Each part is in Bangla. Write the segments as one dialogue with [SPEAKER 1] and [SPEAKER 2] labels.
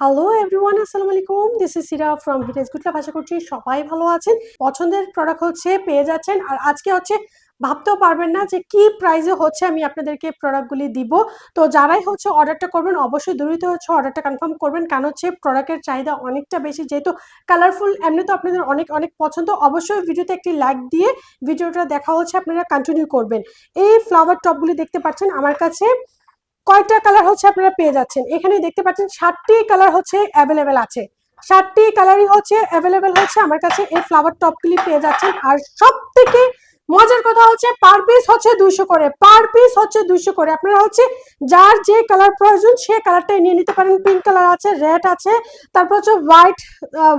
[SPEAKER 1] হ্যালো এভরিওয়ান, আসসালামু আলাইকুম। This is Sira from ভিটেজ good লাভ। আশা করছি সবাই ভালো আছেন। পছন্দের প্রোডাক্ট হচ্ছে পেয়ে যাচ্ছেন। আর আজকে হচ্ছে ভাবতেও পারবেন না যে কি প্রাইসে হচ্ছে আমি আপনাদেরকে প্রোডাক্টগুলি দিব। তো যারাই হচ্ছে অর্ডারটা করবেন অবশ্যই দ্রুত হচ্ছে অর্ডারটা কনফার্ম করবেন, কারণ হচ্ছে প্রোডাক্টের চাহিদা অনেকটা বেশি, যেহেতু কালারফুল এমনি তো আপনাদের অনেক অনেক পছন্দ। অবশ্যই ভিডিওতে একটি লাইক দিয়ে ভিডিওটা দেখা হচ্ছে আপনারা কন্টিনিউ করবেন। এই ফ্লাওয়ার টপগুলি দেখতে পাচ্ছেন আমার কাছে কয়টা কালার হচ্ছে আপনারা পেয়ে যাচ্ছেন। এখানে দেখতে পাচ্ছেন 7টি কালার হচ্ছে অ্যাভেলেবেল আছে। 7টি কালারই হচ্ছে অ্যাভেলেবেল হচ্ছে আমার কাছে এই ফ্লাওয়ার টপগুলি পেয়ে যাচ্ছেন। আর সব থেকে মজার কথা হচ্ছে পার পিস হচ্ছে 200 করে, পার পিস হচ্ছে 200 করে। আপনারা হচ্ছে যার যে কালার প্রয়োজন সে কালারটাই নিয়ে নিতে পারেন। পিঙ্ক কালার আছে, রেড আছে, তারপর হচ্ছে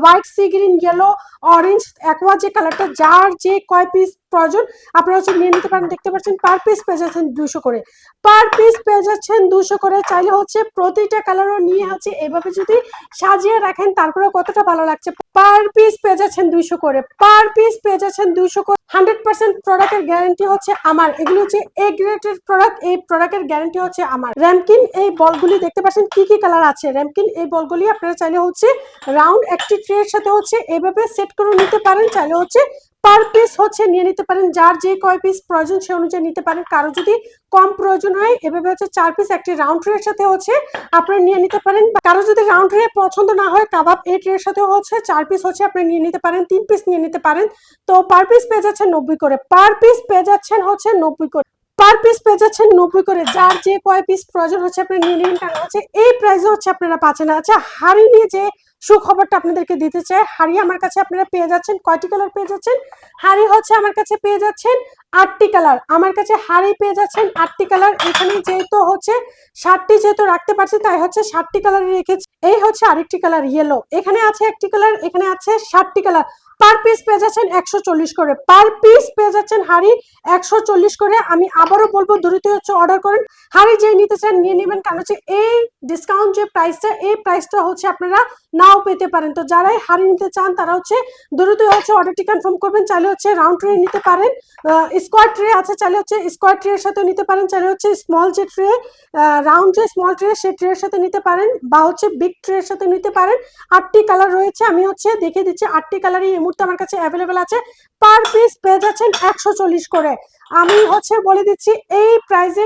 [SPEAKER 1] white sea green, yellow, orange, aqua, যে কালারটা যার যে কয় পিস প্রয়োজন আপনারা হচ্ছে নিয়ে নিতে পারেন। দেখতে পাচ্ছেন পার পিস পেয়ে যাচ্ছেন 200 করে, পার পিস পেয়ে যাচ্ছেন 200 করে। চাইলে হচ্ছে প্রতিটা কালারও নিয়ে হচ্ছে এভাবে যদি সাজিয়ে রাখেন তারপরে কতটা ভালো লাগছে। পার পিস পেয়ে যাচ্ছেন 200 করে, পার পিস পেয়ে যাচ্ছেন 200 করে। 100% প্রোডাক্টের গ্যারান্টি হচ্ছে আমার। এগুলো হচ্ছে এ গ্রেডের প্রোডাক্ট, এই প্রোডাক্টের গ্যারান্টি হচ্ছে আমার। র্যামকিন এই বলগুলি দেখতে পাচ্ছেন কি কি কালার আছে। র্যামকিন এই বলগুলি আপনারা চাইলে হচ্ছে রাউন্ড একটি ট্রের সাথে হচ্ছে এভাবে সেট করে নিতে পারেন। চাইলে হচ্ছে পার পিস হচ্ছে নিয়ে নিতে পারেন, যার যে কয় পিস প্রয়োজন সে অনুযায়ী নিতে পারেন। কারো যদি কম প্রয়োজন হয় এভাবে হচ্ছে 4 পিস একটি রাউন্ড ট্রের সাথে হচ্ছে আপনারা নিয়ে নিতে পারেন। কারো যদি রাউন্ড ট্রে পছন্দ না হয় কাবাব এই ট্রের সাথে হচ্ছে 4 পিস হচ্ছে আপনি নিয়ে নিতে পারেন, 3 পিস নিয়ে নিতে পারেন। তো পার পিস পেয়ে যাচ্ছেন 90 করে, পার পিস পেয়ে যাচ্ছেন হচ্ছে 90 করে, পার পিস পেয়ে যাচ্ছেন 90 করে। যার যে কয় পিস প্রয়োজন হচ্ছে আপনি নিয়ে নিন, কারণ হচ্ছে এই প্রাইসে হচ্ছে আপনারা পাচ্ছেন। আচ্ছা, হাড়ি নিয়ে যে সুখবরটা আপনাদেরকে দিতে চাই, হাড়ি আমার কাছে আপনারা পেয়ে যাচ্ছেন কয়টি কালার পেয়ে যাচ্ছেন। হাড়ি হচ্ছে আমার কাছে পেয়ে যাচ্ছেন 8টি কালার। আমার কাছে হাড়ি পেয়ে যাচ্ছেন 8টি কালার। এখানে যেহেতু হচ্ছে 7টি যেহেতু রাখতে পারছি তাই হচ্ছে 7টি কালার রেখেছি। এই হচ্ছে আরেকটি কালার ইয়েলো, এখানে আছে একটি কালার, এখানে আছে 7টি কালার। পার পিস পেয়ে যাচ্ছেন 140 করে, পার পিস পেয়ে যাচ্ছেন হাড়ি 140 করে। আমি আবারও বলবো দ্রুত হচ্ছে অর্ডার করেন। হাড়ি যে নিতে চান নিয়ে নেবেন, কারণ হচ্ছে এই ডিসকাউন্ট যে প্রাইসটা এই প্রাইসটা হচ্ছে আপনারা নাও পেতে পারেন। তো যারাই হাড়ি নিতে চান তারা হচ্ছে দ্রুত হচ্ছে অর্ডারটি কনফার্ম করবেন। চাইলে হচ্ছে রাউন্ড ট্রে নিতে পারেন, স্কোয়ার ট্রে আছে, চাইলে হচ্ছে স্কোয়ার ট্রে এর সাথে নিতে পারেন, চাইলে হচ্ছে স্মল যে ট্রে রাউন্ড যে স্মল ট্রে সেই ট্রে এর সাথে নিতে পারেন, বা হচ্ছে বিগ ট্রে এর সাথে নিতে পারেন। 8টি কালার রয়েছে, আমি হচ্ছে দেখিয়ে দিচ্ছি 8টি কালারই এই মুহূর্তে আমার কাছে অ্যাভেলেবেল আছে। পার পিস পেয়ে যাচ্ছেন 140 করে। আমি হচ্ছে বলে দিচ্ছি এই প্রাইসে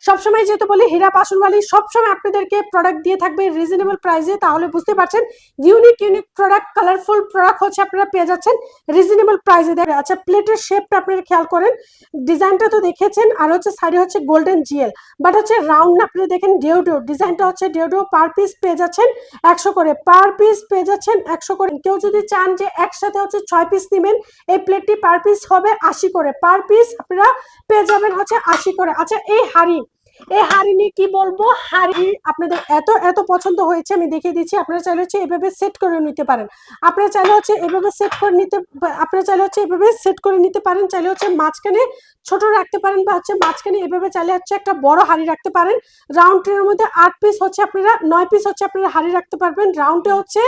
[SPEAKER 1] সবসময় যেহেতু বলি হীরা পাশনওয়ালি সবসময় আপনাদেরকে প্রোডাক্ট দিয়ে থাকবে রিজনেবল প্রাইসে, তাহলে বুঝতে পারছেন ইউনিক প্রোডাক্ট, কালারফুল প্রোডাক্ট হচ্ছে আপনারা পেয়ে যাচ্ছেন রিজনেবল প্রাইসে। দেখেন, আচ্ছা প্লেটের শেপটা আপনারা খেয়াল করেন, ডিজাইনটা তো দেখেছেন, আর হচ্ছে সাইডে হচ্ছে গোল্ডেন জিএল, বাট হচ্ছে রাউন্ড না, আপনারা দেখেন ডেউডো ডিজাইনটা হচ্ছে ডেউডো। পার পিস পেয়ে যাচ্ছেন 100 করে, পার পিস পেয়ে যাচ্ছেন 100 করে। কেউ যদি চান যে একসাথে হচ্ছে 6 পিস নেবেন এই প্লেটটি পার পিস হবে 80 করে, পার পিস আপনারা পেয়ে যাবেন হচ্ছে 80 করে। আচ্ছা, এই হাড়ি নিয়ে কি বলবো, হাড়ি আপনাদের এত এত পছন্দ হয়েছে আমি দেখিয়ে দিচ্ছি। আপনারা চাইলে হচ্ছে এভাবে সেট করে নিতে পারেন, আপনারা চাইলে হচ্ছে এভাবে সেট করে নিতে, আপনারা চাইলে হচ্ছে এভাবে সেট করে নিতে পারেন, চাইলে হচ্ছে মাঝখানে ছোট রাখতে পারেন, বা হচ্ছে মাঝখানে এভাবে চাইলে হচ্ছে একটা বড় হাড়ি রাখতে পারেন। রাউন্ড ট্রের মধ্যে 8 পিস হচ্ছে আপনারা 9 পিস হচ্ছে আপনারা হাড়ি রাখতে পারবেন। রাউন্ডে হচ্ছে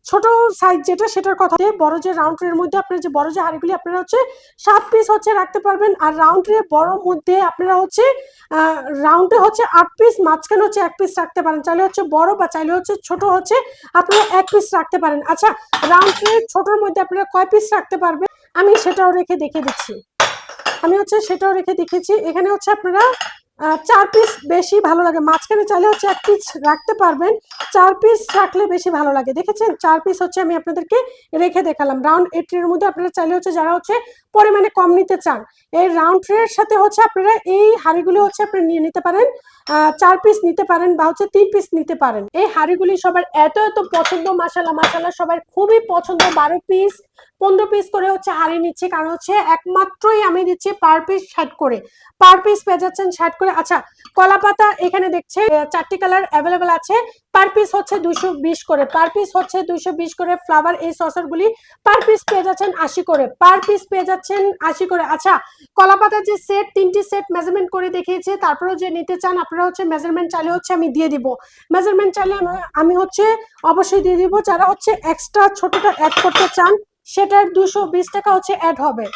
[SPEAKER 1] ছোট সাইজ যেটা সেটার কথা, বড় যে রাউন্ড ট্রের মধ্যে আপনারা যে বড় যে হাড়িগুলি আপনারা হচ্ছে 7 পিস হচ্ছে রাখতে পারবেন। আর রাউন্ড ট্রে বড় মধ্যে আপনারা হচ্ছে রাউন্ডে হচ্ছে 8 পিস, মাঝখানে হচ্ছে 1 পিস রাখতে পারেন। চাইলে হচ্ছে বড় বা চাইলে হচ্ছে ছোট হচ্ছে আপনারা 1 পিস রাখতে পারেন। আচ্ছা, রাউন্ড ট্রে ছোটর মধ্যে আপনারা কয় পিস রাখতে পারবেন আমি সেটাও রেখে দেখিয়ে দিচ্ছি। আমি হচ্ছে সেটাও রেখে দেখেছি। এখানে হচ্ছে আপনারা 4 পিস বেশি ভালো লাগে, মাঝখানে চাইলে হচ্ছে 1 পিস রাখতে পারবেন, 4 পিস রাখলে বেশি ভালো লাগে। দেখেছেন 4 পিস হচ্ছে আমি আপনাদেরকে রেখে দেখালাম। রাউন্ড এই ট্রের মধ্যে আপনারা চাইলে হচ্ছে যারা হচ্ছে পরিমাণে কম নিতে চান এই রাউন্ড ট্রের সাথে হচ্ছে আপনারা এই হাঁড়িগুলো হচ্ছে আপনারা নিয়ে নিতে পারেন, 4 পিস নিতে পারেন বা হচ্ছে 3 পিস নিতে পারেন। এই হাঁড়িগুলি সবার এত এত পছন্দ, মাশাআল্লাহ মাশাআল্লাহ সবার খুবই পছন্দ। 12 পিস 15 পিস করে হচ্ছে হাঁড়ি নিচ্ছে, কারণ হচ্ছে একমাত্রই আমি দিচ্ছি পার পিস 60 করে, পার পিস পেয়ে যাচ্ছেন 60 করে। আচ্ছা, কলা পাতা এখানে দেখছে 4টি কালার অ্যাভেলেবেল আছে, পার পিস হচ্ছে 220 করে, পার পিস হচ্ছে 220 করে। ফ্লাওয়ার এই সসরগুলি পার পিস পেয়ে যাচ্ছেন 80 করে, পার পিস পেয়ে যাচ্ছেন 80 করে। আচ্ছা, কলা পাতার যে সেট 3টি সেট মেজারমেন্ট করে দেখিয়েছে, তারপরেও যে নিতে চান আপনারা হচ্ছে মেজারমেন্ট চাইলে হচ্ছে আমি দিয়ে দিব, মেজারমেন্ট চাইলে আমি হচ্ছে অবশ্যই দিয়ে দিব। যারা হচ্ছে এক্সট্রা ছোটটা অ্যাড করতে চান সেটার 220 টাকা হচ্ছে অ্যাড হবে,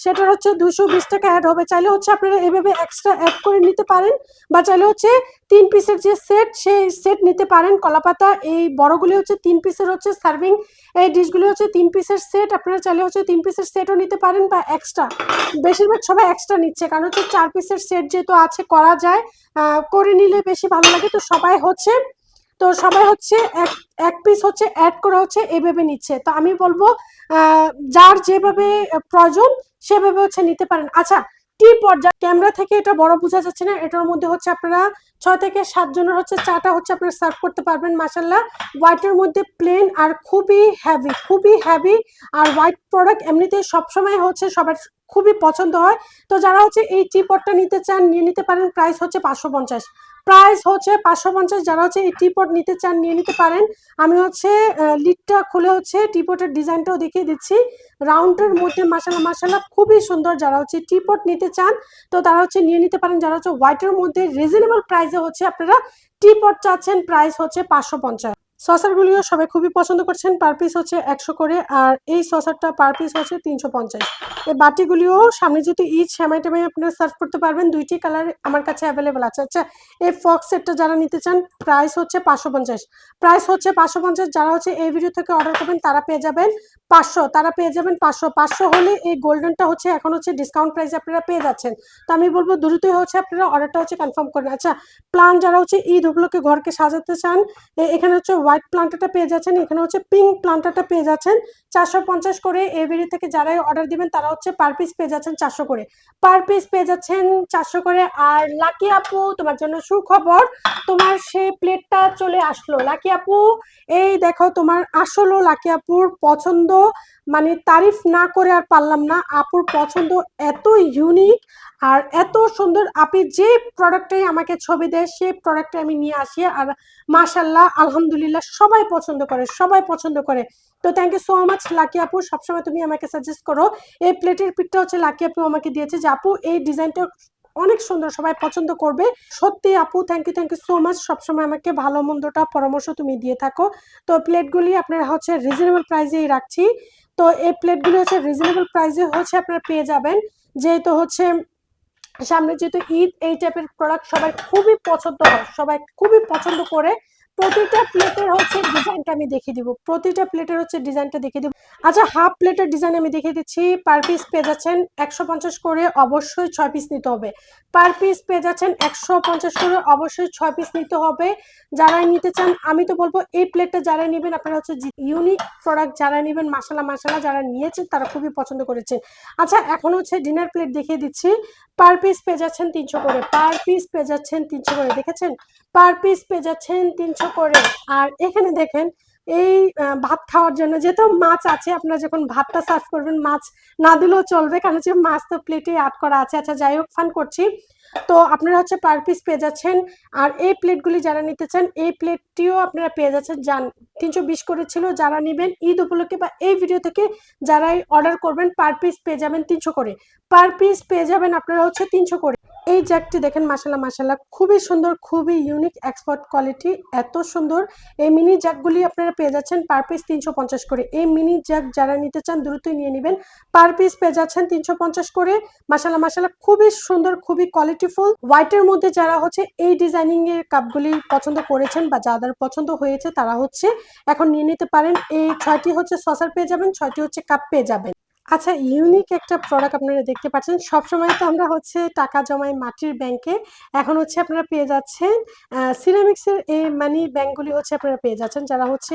[SPEAKER 1] সেটার হচ্ছে 220 টাকা অ্যাড হবে। চাইলে হচ্ছে আপনারা এভাবে এক্সট্রা অ্যাড করে নিতে পারেন, বা চাইলে হচ্ছে 3 পিসের যে সেট সেই সেট নিতে পারেন। কলাপাতা এই বড়গুলি হচ্ছে 3 পিসের হচ্ছে সার্ভিং, এই ডিশগুলি হচ্ছে 3 পিসের সেট। আপনারা চাইলে হচ্ছে 3 পিসের সেটও নিতে পারেন বা এক্সট্রা, বেশিরভাগ সবাই এক্সট্রা নিচ্ছে কারণ হচ্ছে 4 পিসের সেট যেহেতু আছে করা যায়, করে নিলে বেশি ভালো লাগে। তো সবাই হচ্ছে এক এক পিস হচ্ছে অ্যাড করা হচ্ছে এভাবে নিচ্ছে। তো আমি বলবো যার যেভাবে প্রয়োজন সেভাবে হচ্ছে নিতে পারেন। আচ্ছা, টি পট, ক্যামেরা থেকে এটা বড় বোঝা যাচ্ছে না, এটার মধ্যে হচ্ছে আপনারা 6 থেকে 7 জনের হচ্ছে চাটা হচ্ছে আপনারা সার্ভ করতে পারবেন। মাশাল্লাহ, হোয়াইটের মধ্যে প্লেন আর খুবই হেভি, খুবই হেভি। আর হোয়াইট প্রোডাক্ট এমনিতেই সবসময় হচ্ছে সবার খুবই পছন্দ হয়। তো যারা হচ্ছে এই টি পটটা নিতে চান নিয়ে নিতে পারেন। প্রাইস হচ্ছে 550, প্রাইস হচ্ছে 550। যারা হচ্ছে এই টি পট নিতে চান নিয়ে নিতে পারেন। আমি হচ্ছে লিডটা খুলে হচ্ছে টি পটের ডিজাইনটাও দেখিয়ে দিচ্ছি। রাউন্ডের মধ্যে মাশাল্লাহ মাশাল্লাহ খুবই সুন্দর। যারা হচ্ছে টি পট নিতে চান তো তারা হচ্ছে নিয়ে নিতে পারেন। যারা হচ্ছে হোয়াইটের মধ্যে রিজনেবল প্রাইসে হচ্ছে আপনারা টি পট চাচ্ছেন, প্রাইস হচ্ছে 550। সসারগুলিও সবাই খুবই পছন্দ করছেন, পার পিস হচ্ছে 100 করে, আর এই সসারটা পার পিস হচ্ছে 350। এই বাটিগুলিও সামনে যেহেতু ঈদ, সেমাই টেমাই আপনারা সার্ভ করতে পারবেন। 2টি কালার আমার কাছে অ্যাভেলেবেল আছে। আচ্ছা, এই ফক্স সেটটা যারা নিতে চান প্রাইস হচ্ছে 550, প্রাইস হচ্ছে 550। যারা হচ্ছে এই ভিডিও থেকে অর্ডার করবেন তারা পেয়ে যাবেন 500, তারা পেয়ে যাবেন 500। 500 হলে এই গোল্ডেনটা হচ্ছে এখন হচ্ছে ডিসকাউন্ট প্রাইসে আপনারা পেয়ে যাচ্ছেন। তো আমি বলবো দ্রুতই হচ্ছে আপনারা অর্ডারটা হচ্ছে কনফার্ম করেন। আচ্ছা, প্লান যারা হচ্ছে ঈদ উপলক্ষে ঘরকে সাজাতে চান, এখানে হচ্ছে হোয়াইট প্লান্টারটা পেয়ে যাচ্ছেন, এখানে হচ্ছে পিঙ্ক প্লান্টারটা পেয়ে যাচ্ছেন 450 করে। এই ভিডিও থেকে যারাই অর্ডার দিবেন তারা হচ্ছে পার পিস পেয়ে যাচ্ছেন 400 করে, পার পিস পেয়ে যাচ্ছেন 400 করে। আর লাকি আপু, তোমার জন্য সুখবর, তোমার সে প্লেটটা চলে আসলো। লাকি আপু, এই দেখো তোমার আসলো। লাকি আপুর পছন্দ মানে তারিফ না করে আর পারলাম না। আপুর পছন্দ এত ইউনিক আর এত সুন্দর, আপনি যে প্রোডাক্টটাই আমাকে ছবি দেয় সেই প্রোডাক্টটা আমি নিয়ে আসি, আর মাশাল্লাহ আলহামদুলিল্লাহ সবাই পছন্দ করে, সবাই পছন্দ করে। তো thank you so much lucky আপু, সবসময় তুমি আমাকে সাজেস্ট করো। এই প্লেটের পিকটা হচ্ছে লাকি আপু আমাকে দিয়েছে যে আপু এই ডিজাইনটা অনেক সুন্দর, সবাই পছন্দ করবে। সত্যি আপু, থ্যাংক ইউ সো মাচ। সবসময় আমাকে ভালো মন্দটা পরামর্শ তুমি দিয়ে থাকো। তো প্লেটগুলি আপনারা হচ্ছে রিজনেবল প্রাইসেই রাখছি। তো এই প্লেটগুলি হচ্ছে রিজনেবল প্রাইসে হচ্ছে আপনারা পেয়ে যাবেন। যেহেতু হচ্ছে সামনে যেহেতু ঈদ, এই টাইপের প্রোডাক্ট সবাই খুবই পছন্দ হয়, সবাই খুবই পছন্দ করে। প্রতিটা প্লেটের হচ্ছে ডিজাইনটা আমি দেখিয়ে দিব, প্রতিটা প্লেটের হচ্ছে ডিজাইনটা দেখিয়ে দিব। আচ্ছা, হাফ প্লেটের ডিজাইন আমি দেখিয়ে দিচ্ছি। পার পিস পেয়ে যাচ্ছেন 150 করে, অবশ্যই 6 পিস নিতে হবে। পার পিস পেয়ে যাচ্ছেন 150 করে, অবশ্যই 6 পিস নিতে হবে। যারাই নিতে চান আমি তো বলবো এই প্লেটটা যারাই নেবেন আপনারা হচ্ছে ইউনিক প্রোডাক্ট যারা নেবেন, মাশাল্লাহ মাশাল্লাহ যারা নিয়েছেন তারা খুবই পছন্দ করেছেন। আচ্ছা, এখন হচ্ছে ডিনার প্লেট দেখিয়ে দিচ্ছি। পার পিস পেয়ে যাচ্ছেন 300 করে, পার পিস পেয়ে যাচ্ছেন 300 করে, দেখেছেন? পার পিস পেয়ে যাচ্ছেন 300 করে। আর এখানে দেখেন এই ভাত খাওয়ার জন্য যেহেতু মাছ আছে, আপনারা যখন ভাতটা সার্ভ করবেন মাছ না দিলেও চলবে, কারণ হচ্ছে মাছ তো প্লেটে অ্যাড করা আছে। আচ্ছা, যাই হোক, ফান করছি। তো আপনারা হচ্ছে পার পিস পেয়ে যাচ্ছেন। আর এই প্লেটগুলি যারা নিতে চান এই প্লেটটিও আপনারা পেয়ে যাচ্ছেন। 320 করে ছিল। যারা নেবেন ঈদ উপলক্ষে বা এই ভিডিও থেকে যারাই অর্ডার করবেন পার পিস পেয়ে যাবেন 300 করে, পার পিস পেয়ে যাবেন আপনারা হচ্ছে 300 করে। এই জ্যাকটি দেখেন, মাশাল্লাহ মাশাল্লাহ খুবই সুন্দর, খুবই ইউনিক, এক্সপার্ট কোয়ালিটি, এত সুন্দর। এই মিনি জ্যাকগুলি আপনারা পেয়ে যাচ্ছেন পার পিস 350 করে। এই মিনি জ্যাক যারা নিতে চান দ্রুতই নিয়ে নেবেন, পার পিস পেয়ে যাচ্ছেন 350 করে। মাশাল্লাহ মাশাল্লাহ খুবই সুন্দর, খুবই কোয়ালিটিফুল। হোয়াইটের মধ্যে যারা হচ্ছে এই ডিজাইনিং এর কাপগুলি পছন্দ করেছেন বা যাদের পছন্দ হয়েছে তারা হচ্ছে এখন নিয়ে নিতে পারেন। এই 6টি হচ্ছে সসার পেয়ে যাবেন, 6টি হচ্ছে কাপ পেয়ে যাবেন। আচ্ছা, ইউনিক একটা প্রোডাক্ট আপনারা দেখতে পাচ্ছেন। সবসময় তো আমরা হচ্ছে টাকা জমাই মাটির ব্যাংকে, এখন হচ্ছে আপনারা পেয়ে যাচ্ছেন সিরামিক্সের এই মানি ব্যাংকগুলি হচ্ছে আপনারা পেয়ে যাচ্ছেন। যারা হচ্ছে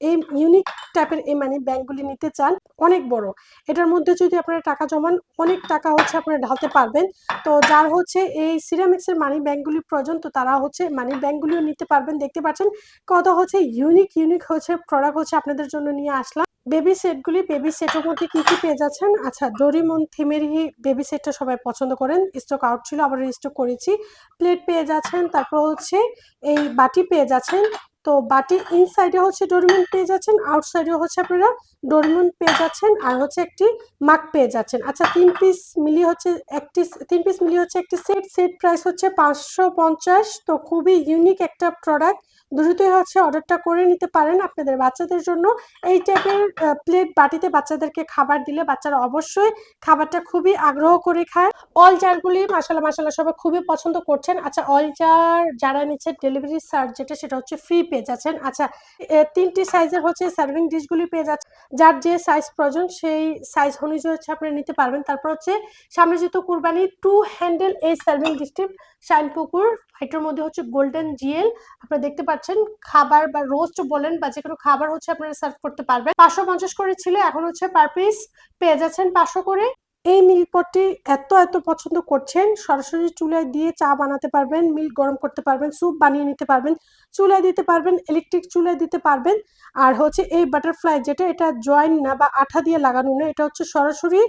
[SPEAKER 1] এই ইউনিক টাইপের এই মানি ব্যাংকগুলি নিতে চান, অনেক বড়, এটার মধ্যে যদি আপনারা টাকা জমান অনেক টাকা হচ্ছে আপনারা ঢালতে পারবেন। তো যার হচ্ছে এই সিরামিক্সের মানি ব্যাংকগুলি প্রয়োজন তো তারা হচ্ছে মানি ব্যাংকগুলিও নিতে পারবেন। দেখতে পাচ্ছেন কত হচ্ছে ইউনিক ইউনিক হচ্ছে প্রোডাক্ট হচ্ছে আপনাদের জন্য নিয়ে আসলাম। বেবি সেটগুলি, বেবি সেটের মধ্যে কি কি পেয়ে যাচ্ছেন? আচ্ছা, ডোরিমন থিমেরই বেবি সেটটা সবাই পছন্দ করেন, স্টক আউট ছিল আবার রিস্টক করেছি। প্লেট পেয়ে যাচ্ছেন, তারপর হচ্ছে এই বাটি পেয়ে যাচ্ছেন। তো বাটির ইনসাইডে হচ্ছে ডোরিমন পেয়ে যাচ্ছেন, আউটসাইডেও হচ্ছে আপনারা ডোরিমন পেয়ে যাচ্ছেন, আর হচ্ছে একটি মাগ পেয়ে যাচ্ছেন। আচ্ছা, 3 পিস মিলিয়ে হচ্ছে একটি 3 পিস মিলিয়ে হচ্ছে একটি সেট, সেট প্রাইস হচ্ছে 550। তো খুবই ইউনিক একটা প্রোডাক্ট, দ্রুতই হচ্ছে অর্ডারটা করে নিতে পারেন আপনাদের বাচ্চাদের জন্য। এই টাইপের প্লেট বাটিতে বাচ্চাদেরকে খাবার দিলে বাচ্চারা অবশ্যই খাবারটা খুবই আগ্রহ করে খায়। অল জারগুলি মাশাআল্লাহ মাশাআল্লাহ সবাই খুবই পছন্দ করছেন। আচ্ছা, অল জার যারা নিচ্ছে ডেলিভারি চার্জ যেটা সেটা হচ্ছে ফ্রি পেয়ে যাচ্ছেন। আচ্ছা, ৩টি সাইজের হচ্ছে সার্ভিং ডিশগুলি পেয়ে যাচ্ছেন। যার যে সাইজ প্রয়োজন সেই সাইজ অনুযায়ী হচ্ছে আপনারা নিতে পারবেন। তারপর হচ্ছে সামনে যেহেতু কুরবানি, 2 হ্যান্ডেল এই সার্ভিং ডিশটি শাইন পুকুর এটার মধ্যে হচ্ছে গোল্ডেন জিএল আপনারা দেখতে পাচ্ছেন। খাবার বা রোস্ট বলেন বা যেকোনো খাবার হচ্ছে আপনারা সার্ভ করতে পারবেন। 550 করে ছিল, এখন হচ্ছে পার পিস পেয়ে যাচ্ছেন 500 করে। এই মিল্ক পটটি এত পছন্দ করছেন, সরাসরি চুলায় দিয়ে চা বানাতে পারবেন, মিল্ক গরম করতে পারবেন, স্যুপ বানিয়ে নিতে পারবেন, চুলায় দিতে পারবেন, ইলেকট্রিক চুলায় দিতে পারবেন। আর হচ্ছে এই বাটারফ্লাই যেটা, এটা জয়েন না বা আঠা দিয়ে লাগানো না, এটা হচ্ছে সরাসরি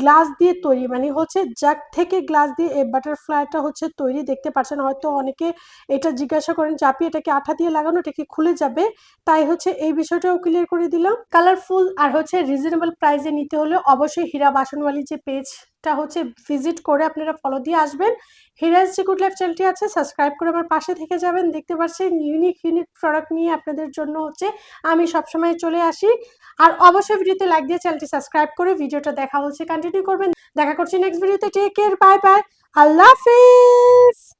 [SPEAKER 1] গ্লাস দিয়ে তৈরি, মানে হচ্ছে জাগ থেকে গ্লাস দিয়ে এই বাটারফ্লাইটা হচ্ছে তৈরি। দেখতে পাচ্ছেন, হয়তো অনেকে এটা জিজ্ঞাসা করেন যে আপনি এটা কি আঠা দিয়ে লাগানো, এটা কি খুলে যাবে, তাই হচ্ছে এই বিষয়টাও ক্লিয়ার করে দিলাম। কালারফুল আর হচ্ছে রিজনেবল প্রাইসে নিতে হলে অবশ্যই হীরা বাসনওয়ালি যে পেজটা হচ্ছে ভিজিট করে আপনারা ফলো দিয়ে আসবেন। হিরাজ যে গুড লাইফ চ্যানেলটি আছে সাবস্ক্রাইব করে আমার পাশে থেকে যাবেন। দেখতে পাচ্ছেন ইউনিক প্রোডাক্ট নিয়ে আপনাদের জন্য হচ্ছে আমি সবসময় চলে আসি। আর অবশ্যই ভিডিওতে লাইক দিয়ে চ্যানেলটি সাবস্ক্রাইব করে ভিডিওটা দেখা হচ্ছে কন্টিনিউ করবেন। দেখা করছি নেক্সট ভিডিওতে। টেক কেয়ার, বাই বাই, আল্লাহ হাফেজ।